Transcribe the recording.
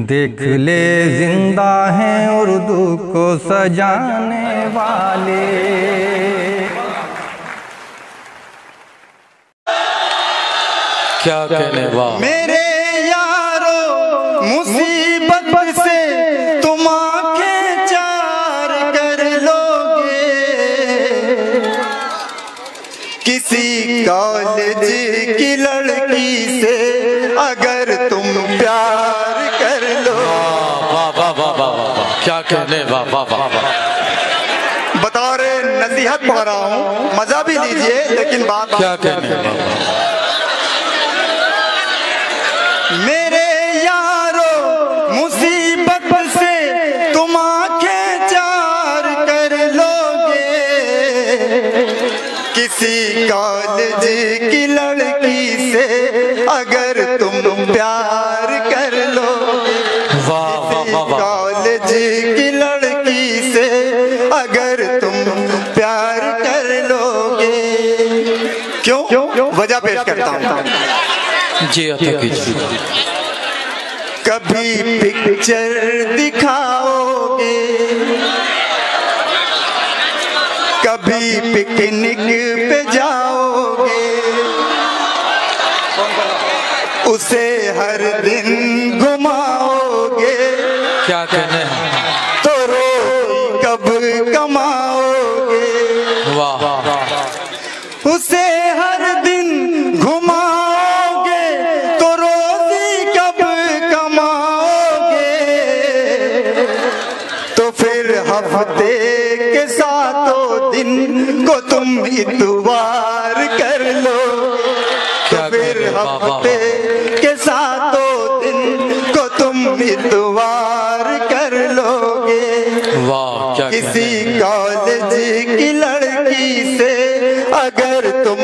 देख ले जिंदा हैं उर्दू को सजाने वाले। क्या कहने वाह। मेरे यारो मुसीबत से तुम आंखें चार कर लोगे, किसी कॉलेज की लड़की से अगर तुम प्यार कर लो। वाह वाह वाह वाह वाह, क्या कहने वाह वाह वाह वाह। बतौर नसीहत पढ़ रहा हूँ, मजा भी लीजिए लेकिन बात क्या कहने वाह। मेरे यारो मुसीबत से तुम आंखें चार कर लोगे, किसी कॉलेज की लड़की से अगर तुम प्यार कर लो। कॉलेज की लड़की से अगर तुम प्यार कर लोगे। क्यों? वजह पेश करता हूँ जी। कभी पिक्चर दिखाओगे, कभी पिकनिक पे जाओगे, उसे हर दिन घुमाओगे। क्या कहने हैं। तो रोटी कब कमाओगे। वाह। उसे हर दिन घुमाओगे तो रोटी कब कमाओगे। तो फिर हफ्ते के सातों दिन को तुम इतवार कर लो। तो फिर हफ्ते के सातों दिन को तुम इतवार कर लोगे। वाह। किसी कॉलेज की लड़की से अगर तुम